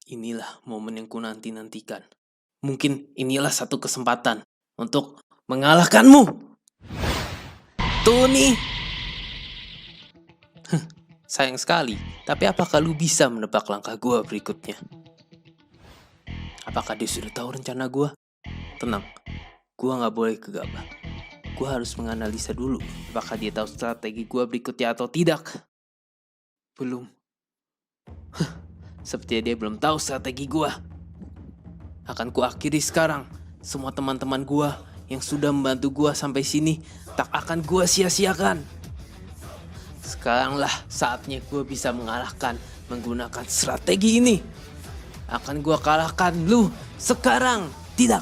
Inilah momen yang kunanti-nantikan. Mungkin inilah satu kesempatan untuk mengalahkanmu. Tuh nih. Sayang sekali, tapi apakah lu bisa menebak langkah gua berikutnya? Apakah dia sudah tahu rencana gua? Tenang, gua gak boleh gegabah. Gua harus menganalisa dulu apakah dia tahu strategi gua berikutnya atau tidak. Belum. Sepertinya dia belum tahu strategi gua. Akan kuakhiri sekarang. Semua teman-teman gua yang sudah membantu gua sampai sini tak akan gua sia-siakan. Sekaranglah saatnya gua bisa mengalahkan menggunakan strategi ini. Akan gua kalahkan lu sekarang. Tidak,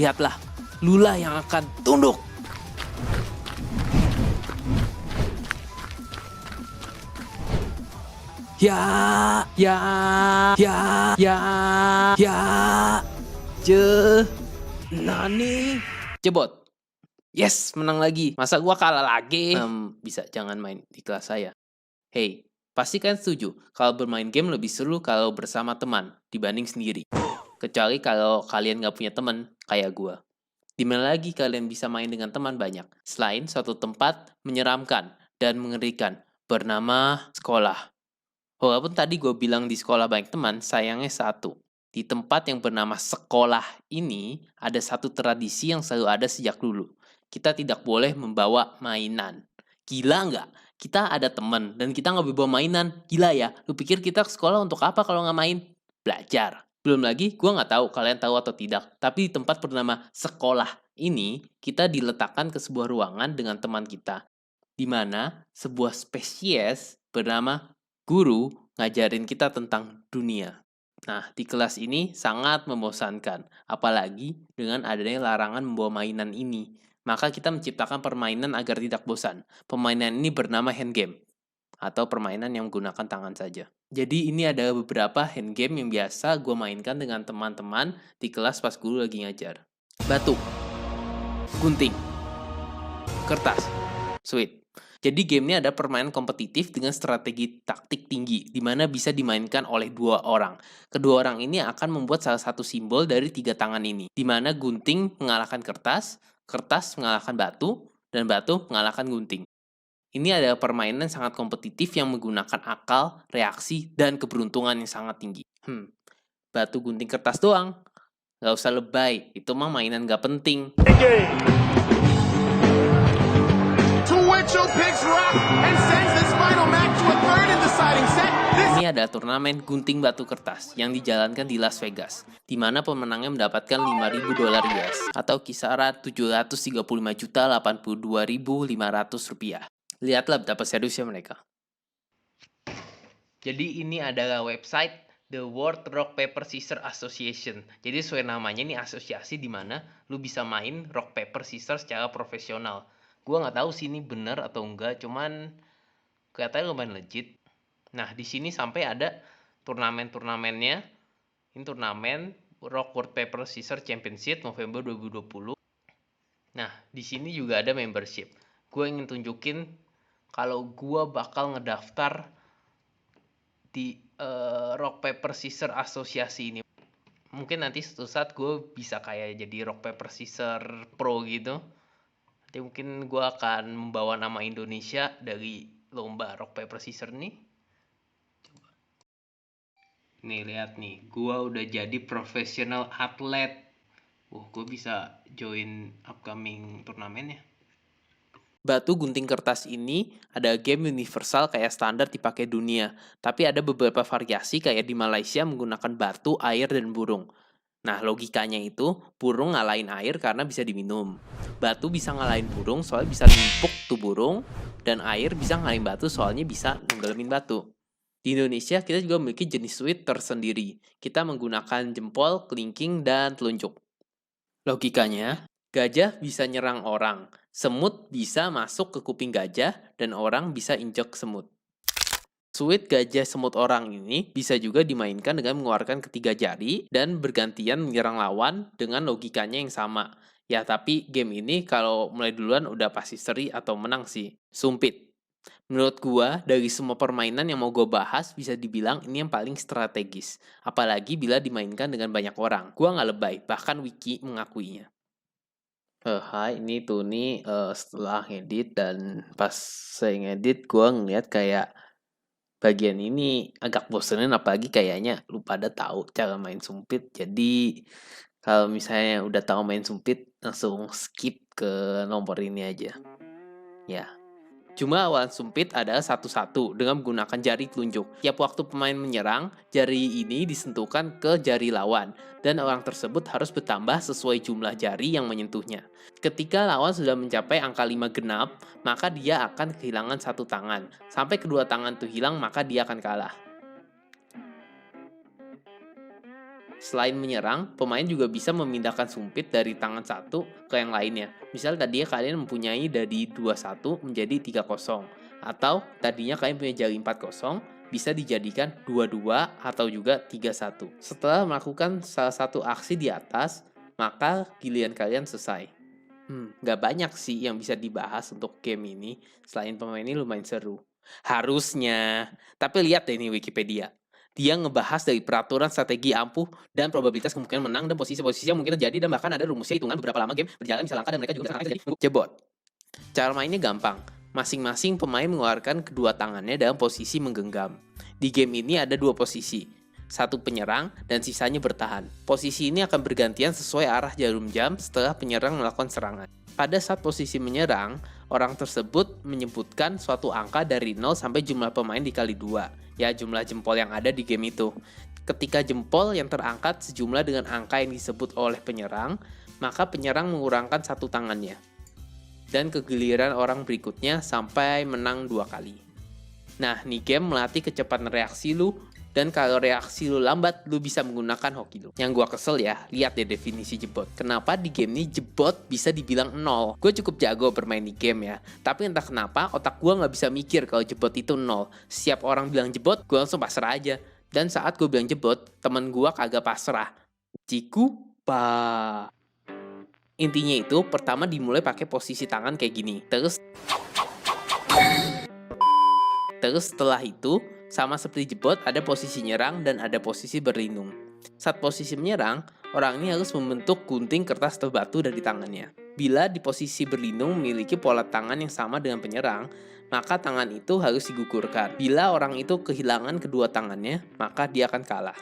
lihatlah, lulah yang akan tunduk. Ya. Nani. Jebot. Yes, menang lagi. Masa gua kalah lagi? Bisa jangan main di kelas saya. Hey, pasti kalian setuju kalau bermain game lebih seru kalau bersama teman dibanding sendiri. Kecuali kalau kalian gak punya teman kayak gua. Dimana lagi kalian bisa main dengan teman banyak selain suatu tempat menyeramkan dan mengerikan bernama sekolah. Walaupun tadi gue bilang di sekolah banyak teman, sayangnya satu. Di tempat yang bernama sekolah ini, ada satu tradisi yang selalu ada sejak dulu. Kita tidak boleh membawa mainan. Gila nggak? Kita ada teman dan kita nggak bawa mainan. Gila ya? Lu pikir kita ke sekolah untuk apa kalau nggak main? Belajar. Belum lagi, gue nggak tahu kalian tahu atau tidak. Tapi di tempat bernama sekolah ini, kita diletakkan ke sebuah ruangan dengan teman kita. Di mana sebuah spesies bernama guru ngajarin kita tentang dunia. Nah, di kelas ini sangat membosankan, apalagi dengan adanya larangan membawa mainan ini. Maka kita menciptakan permainan agar tidak bosan. Permainan ini bernama hand game, atau permainan yang menggunakan tangan saja. Jadi ini ada beberapa hand game yang biasa gue mainkan dengan teman-teman di kelas pas guru lagi ngajar. Batu, gunting, kertas, sweet. Jadi game ini ada permainan kompetitif dengan strategi taktik tinggi, di mana bisa dimainkan oleh dua orang. Kedua orang ini akan membuat salah satu simbol dari tiga tangan ini, di mana gunting mengalahkan kertas, kertas mengalahkan batu, dan batu mengalahkan gunting. Ini adalah permainan sangat kompetitif yang menggunakan akal, reaksi, dan keberuntungan yang sangat tinggi. Batu gunting kertas doang? Gak usah lebay, itu mah mainan gak penting. Ini adalah turnamen gunting batu kertas yang dijalankan di Las Vegas, di mana pemenangnya mendapatkan $5.000 US atau kisaran $735.082.500. Lihatlah betapa seriusnya mereka. Jadi ini adalah website The World Rock Paper Scissors Association. Jadi sesuai namanya ini asosiasi di mana lu bisa main rock paper scissors secara profesional. Gue nggak tahu sih ini benar atau enggak, cuman kelihatannya lumayan legit. Nah, di sini sampai ada turnamen-turnamennya. Ini turnamen Rock World Paper Scissors Championship November 2020. Nah, di sini juga ada membership. Gue ingin tunjukin kalau gue bakal ngedaftar di Rock Paper Scissors Asosiasi ini. Mungkin nanti suatu saat gue bisa kayak jadi Rock Paper Scissors Pro gitu. Nanti mungkin gue akan membawa nama Indonesia dari lomba Rock Paper Scissors nih. Coba. Nih lihat nih, gue udah jadi profesional atlet. Gue bisa join upcoming turnamennya. Batu gunting kertas ini ada game universal kayak standar dipakai dunia, tapi ada beberapa variasi kayak di Malaysia menggunakan batu, air, dan burung. Nah, logikanya itu, burung ngalahin air karena bisa diminum. Batu bisa ngalahin burung soalnya bisa numpuk tuh burung, dan air bisa ngalahin batu soalnya bisa nenggelamin batu. Di Indonesia, kita juga memiliki jenis sweet tersendiri. Kita menggunakan jempol, kelingking, dan telunjuk. Logikanya, gajah bisa nyerang orang, semut bisa masuk ke kuping gajah, dan orang bisa injek semut. Sweet gajah semut orang ini bisa juga dimainkan dengan mengeluarkan ketiga jari dan bergantian menyerang lawan dengan logikanya yang sama. Ya, tapi game ini kalau mulai duluan udah pasti seri atau menang sih. Sumpit. Menurut gua, dari semua permainan yang mau gue bahas, bisa dibilang ini yang paling strategis. Apalagi bila dimainkan dengan banyak orang. Gua nggak lebay, bahkan Wiki mengakuinya. Hai, ini tuh nih setelah ngedit dan pas saya ngedit gua ngeliat kayak bagian ini agak bosenin apalagi kayaknya lu pada tahu cara main sumpit. Jadi kalau misalnya udah tahu main sumpit langsung skip ke nomor ini aja. Ya. Cuma awalan sumpit adalah satu-satu dengan menggunakan jari telunjuk. Tiap waktu pemain menyerang, jari ini disentuhkan ke jari lawan, dan orang tersebut harus bertambah sesuai jumlah jari yang menyentuhnya. Ketika lawan sudah mencapai angka 5 genap, maka dia akan kehilangan satu tangan. Sampai kedua tangan itu hilang, maka dia akan kalah. Selain menyerang, pemain juga bisa memindahkan sumpit dari tangan satu ke yang lainnya. Misal tadinya kalian mempunyai dari 2-1 menjadi 3-0. Atau tadinya kalian punya jari 4-0, bisa dijadikan 2-2 atau juga 3-1. Setelah melakukan salah satu aksi di atas, maka giliran kalian selesai. Nggak banyak sih yang bisa dibahas untuk game ini, selain pemain ini lumayan seru. Harusnya. Tapi lihat deh nih Wikipedia. Dia ngebahas dari peraturan strategi ampuh dan probabilitas kemungkinan menang dan posisi-posisi yang mungkin terjadi dan bahkan ada rumusnya hitungan beberapa lama game berjalan bisa langkah dan mereka juga terjadi jebot. Cara mainnya gampang. Masing-masing pemain mengeluarkan kedua tangannya dalam posisi menggenggam. Di game ini ada dua posisi. Satu penyerang dan sisanya bertahan. Posisi ini akan bergantian sesuai arah jarum jam setelah penyerang melakukan serangan. Pada saat posisi menyerang, orang tersebut menyebutkan suatu angka dari 0 sampai jumlah pemain dikali 2. Ya, jumlah jempol yang ada di game itu. Ketika jempol yang terangkat sejumlah dengan angka yang disebut oleh penyerang, maka penyerang mengurangkan satu tangannya. Dan kegiliran orang berikutnya sampai menang 2 kali. Nah, nih game melatih kecepatan reaksi lu, dan kalau reaksi lu lambat, lu bisa menggunakan hoki lu. Yang gua kesel ya, lihat deh definisi jebot. Kenapa di game ini jebot bisa dibilang 0? Gue cukup jago bermain di game ya, tapi entah kenapa otak gua nggak bisa mikir kalau jebot itu 0. Setiap orang bilang jebot, gue langsung pasrah aja. Dan saat gue bilang jebot, temen gua kagak pasrah. Ciku pa. Intinya itu, pertama dimulai pakai posisi tangan kayak gini. Terus setelah itu, sama seperti jebot, ada posisi nyerang dan ada posisi berlindung. Saat posisi menyerang, orang ini harus membentuk gunting kertas atau batu dari tangannya. Bila di posisi berlindung memiliki pola tangan yang sama dengan penyerang, maka tangan itu harus digugurkan. Bila orang itu kehilangan kedua tangannya, maka dia akan kalah.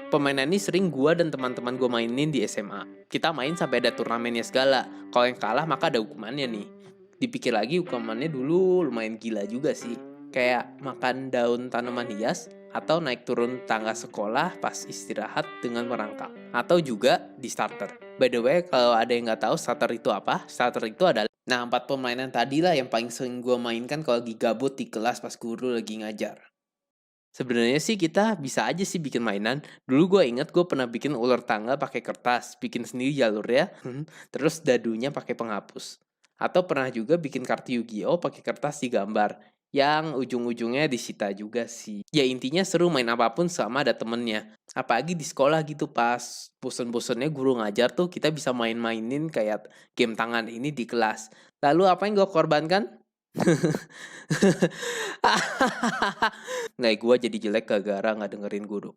Permainan ini sering gua dan teman-teman gua mainin di SMA. Kita main sampai ada turnamennya segala. Kalau yang kalah maka ada hukumannya nih. Dipikir lagi hukumannya dulu lumayan gila juga sih. Kayak makan daun tanaman hias atau naik turun tangga sekolah pas istirahat dengan merangkak. Atau juga di starter. By the way, kalau ada yang nggak tahu starter itu apa, starter itu adalah 4 permainan tadi lah yang paling sering gue mainkan kalau lagi gabut di kelas pas guru lagi ngajar. Sebenarnya sih kita bisa aja sih bikin mainan. Dulu gue inget gue pernah bikin ular tangga pakai kertas, bikin sendiri jalurnya, terus dadunya pakai penghapus. Atau pernah juga bikin kartu Yu-Gi-Oh pakai kertas digambar, yang ujung-ujungnya disita juga sih. Ya intinya seru main apapun selama ada temennya. Apalagi di sekolah gitu pas bosen-bosennya guru ngajar tuh kita bisa main-mainin kayak game tangan ini di kelas. Lalu apa yang gue korbankan? Nggak, gue jadi jelek gara-gara nggak dengerin guru.